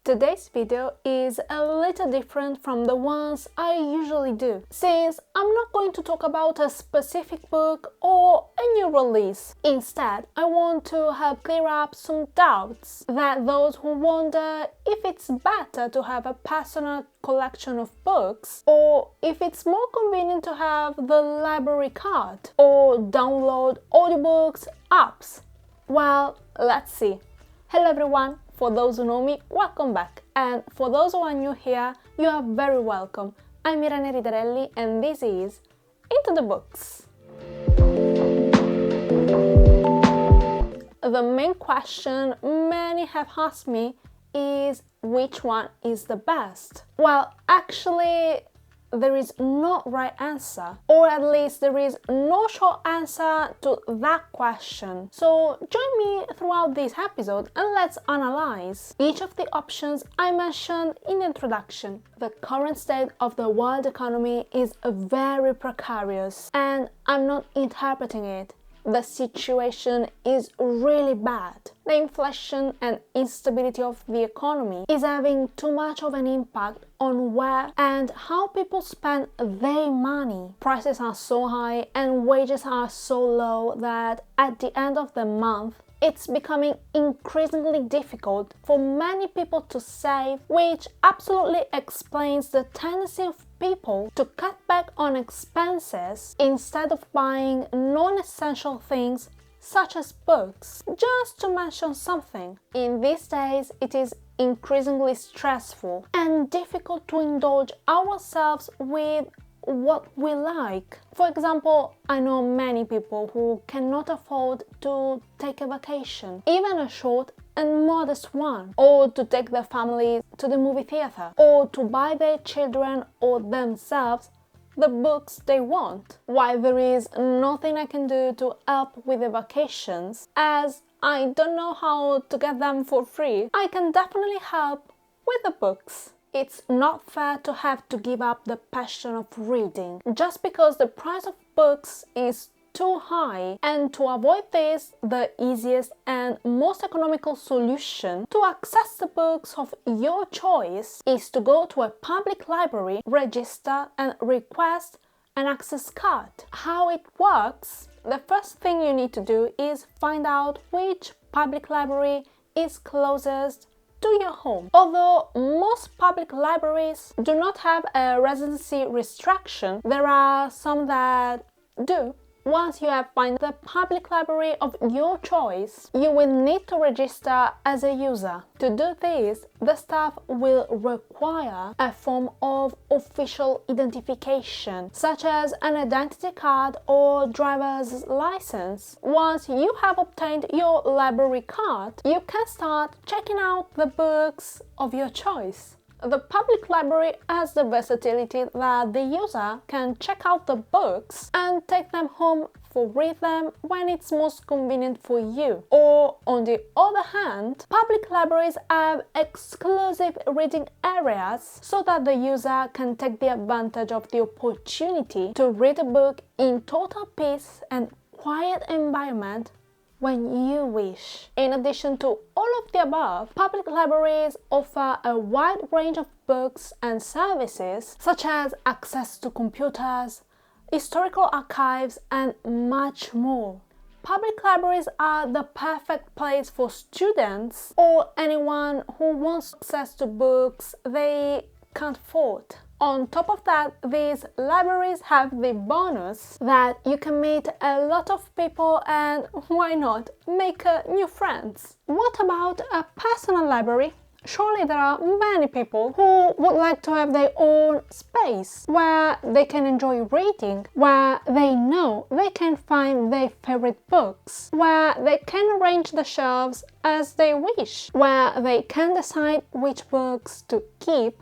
Today's video is a little different from the ones I usually do, since I'm not going to talk about a specific book or a new release. Instead, I want to help clear up some doubts that those who wonder if it's better to have a personal collection of books or if it's more convenient to have the library card or download audiobooks apps. Well, let's see. Hello everyone. For those who know me, welcome back, and for those who are new here, you are very welcome. I'm Irene Ridarelli and this is Into the Books. The main question many have asked me is which one is the best? Well, actually, there is no right answer, or at least there is no short answer to that question. So join me throughout this episode and let's analyze each of the options I mentioned in the introduction. The current state of the world economy is very precarious, and I'm not interpreting it. The situation is really bad. The inflation and instability of the economy is having too much of an impact on where and how people spend their money. Prices are so high and wages are so low that at the end of the month, it's becoming increasingly difficult for many people to save, which absolutely explains the tendency of people to cut back on expenses instead of buying non-essential things such as books. Just to mention something, in these days it is increasingly stressful and difficult to indulge ourselves with what we like. For example, I know many people who cannot afford to take a vacation, even a short and modest one, or to take their family to the movie theater, or to buy their children or themselves the books they want. While there is nothing I can do to help with the vacations, as I don't know how to get them for free, I can definitely help with the books. It's not fair to have to give up the passion of reading just because the price of books is too high, and to avoid this, the easiest and most economical solution to access the books of your choice is to go to a public library, register and request an access card. How it works? The first thing you need to do is find out which public library is closest to your home. Although most public libraries do not have a residency restriction, there are some that do. Once you have found the public library of your choice, you will need to register as a user. To do this, the staff will require a form of official identification, such as an identity card or driver's license. Once you have obtained your library card, you can start checking out the books of your choice. The public library has the versatility that the user can check out the books and take them home to read them when it's most convenient for you. Or, on the other hand, public libraries have exclusive reading areas so that the user can take the advantage of the opportunity to read a book in total peace and quiet environment when you wish. In addition to all of the above, public libraries offer a wide range of books and services such as access to computers, historical archives, and much more. Public libraries are the perfect place for students or anyone who wants access to books they can't afford. On top of that, these libraries have the bonus that you can meet a lot of people and, why not, make new friends. What about a personal library? Surely there are many people who would like to have their own space where they can enjoy reading, where they know they can find their favorite books, where they can arrange the shelves as they wish, where they can decide which books to keep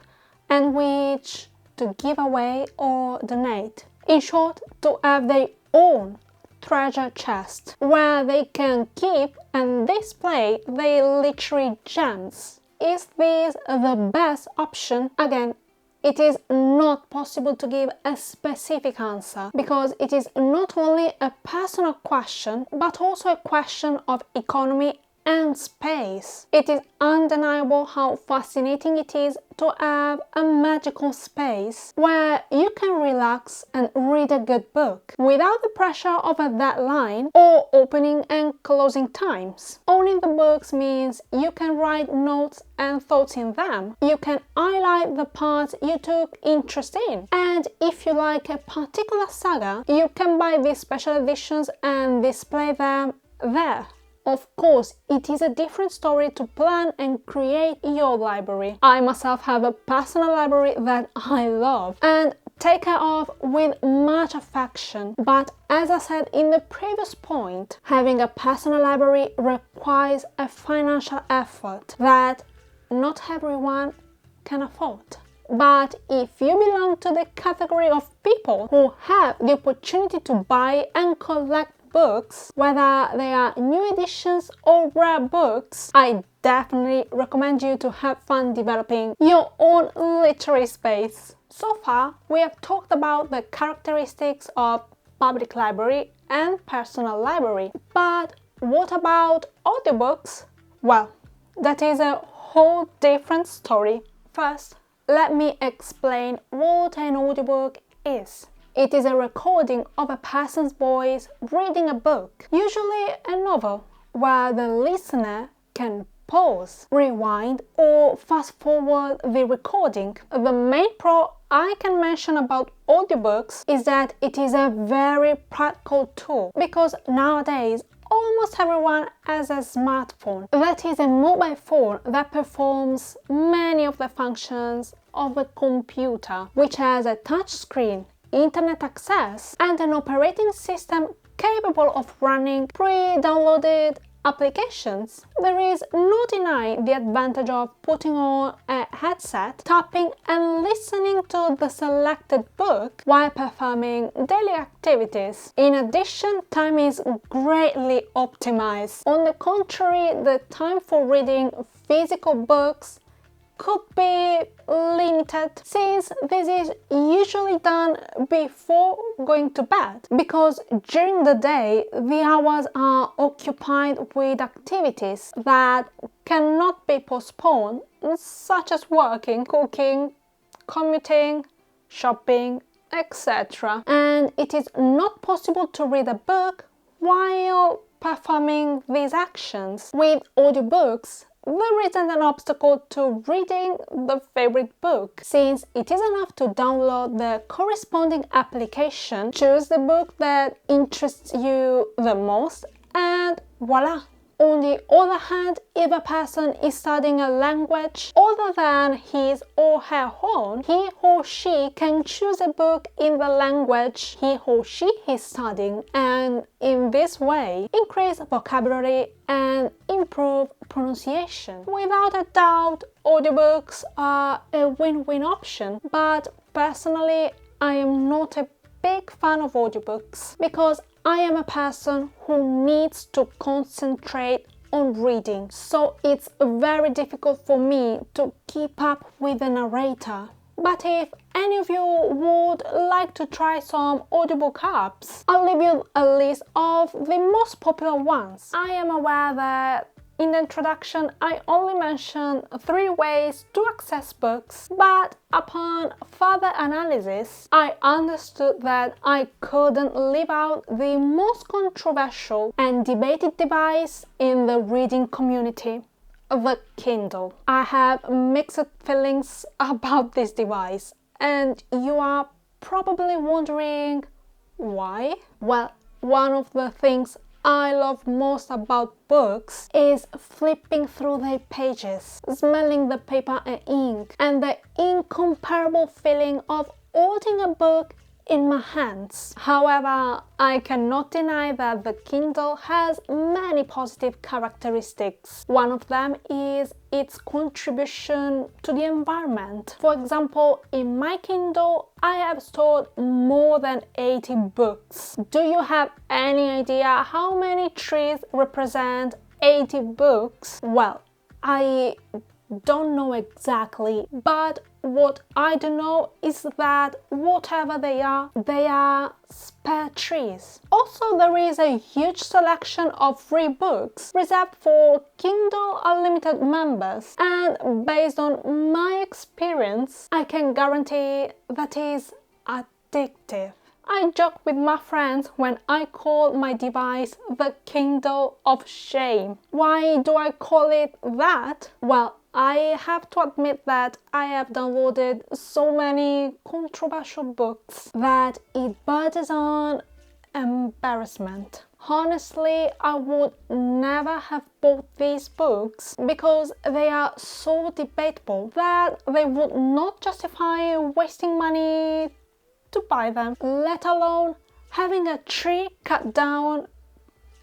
and which to give away or donate. In short, to have their own treasure chest where they can keep and display their literary gems. Is this the best option? Again, it is not possible to give a specific answer because it is not only a personal question but also a question of economy and space. It is undeniable how fascinating it is to have a magical space where you can relax and read a good book without the pressure of a deadline or opening and closing times. Owning the books means you can write notes and thoughts in them. You can highlight the parts you took interest in. And if you like a particular saga, you can buy these special editions and display them there. Of course, it is a different story to plan and create your library. I myself have a personal library that I love and take care of with much affection. But as I said in the previous point, having a personal library requires a financial effort that not everyone can afford. But if you belong to the category of people who have the opportunity to buy and collect books, whether they are new editions or rare books, I definitely recommend you to have fun developing your own literary space. So far, we have talked about the characteristics of public library and personal library. But what about audiobooks? Well, that is a whole different story. First, let me explain what an audiobook is. It is a recording of a person's voice reading a book, usually a novel, where the listener can pause, rewind, or fast forward the recording. The main pro I can mention about audiobooks is that it is a very practical tool, because nowadays almost everyone has a smartphone. That is a mobile phone that performs many of the functions of a computer, which has a touch screen, internet access, and an operating system capable of running pre-downloaded applications. There is no denying the advantage of putting on a headset, tapping and listening to the selected book while performing daily activities. In addition, time is greatly optimized. On the contrary, the time for reading physical books could be limited, since this is usually done before going to bed, because during the day the hours are occupied with activities that cannot be postponed, such as working, cooking, commuting, shopping, etc. And it is not possible to read a book while performing these actions. With audiobooks, there isn't an obstacle to reading the favorite book, since it is enough to download the corresponding application, choose the book that interests you the most, and voila! On the other hand, if a person is studying a language other than his or her own, he or she can choose a book in the language he or she is studying, and in this way increase vocabulary and improve pronunciation. Without a doubt, audiobooks are a win-win option, but personally I am not a big fan of audiobooks, because I am a person who needs to concentrate on reading, so it's very difficult for me to keep up with the narrator. But if any of you would like to try some audiobook apps, I'll leave you a list of the most popular ones. I am aware that in the introduction I only mentioned 3 ways to access books, but upon further analysis I understood that I couldn't leave out the most controversial and debated device in the reading community: the Kindle. I have mixed feelings about this device, and you are probably wondering why? Well, one of the things I love most about books is flipping through the pages, smelling the paper and ink, and the incomparable feeling of holding a book in my hands. However, I cannot deny that the Kindle has many positive characteristics. One of them is its contribution to the environment. For example, in my Kindle, I have stored more than 80 books. Do you have any idea how many trees represent 80 books? Well, I don't know exactly, but what I do know is that whatever they are spare trees. Also, there is a huge selection of free books reserved for Kindle Unlimited members, and based on my experience, I can guarantee that is addictive. I joke with my friends when I call my device the Kindle of shame. Why do I call it that? Well, I have to admit that I have downloaded so many controversial books that it borders on embarrassment. Honestly, I would never have bought these books because they are so debatable that they would not justify wasting money to buy them, let alone having a tree cut down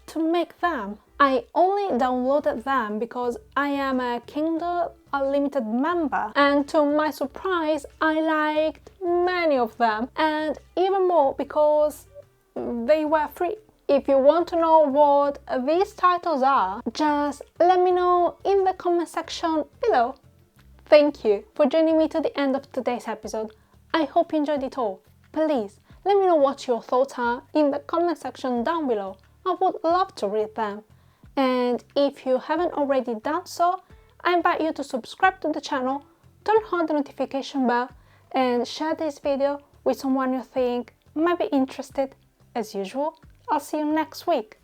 to make them. I only downloaded them because I am a Kindle Unlimited member, and to my surprise I liked many of them, and even more because they were free. If you want to know what these titles are, just let me know in the comment section below. Thank you for joining me to the end of today's episode. I hope you enjoyed it all. Please let me know what your thoughts are in the comment section down below. I would love to read them. And if you haven't already done so, I invite you to subscribe to the channel, turn on the notification bell, and share this video with someone you think might be interested. As usual, I'll see you next week.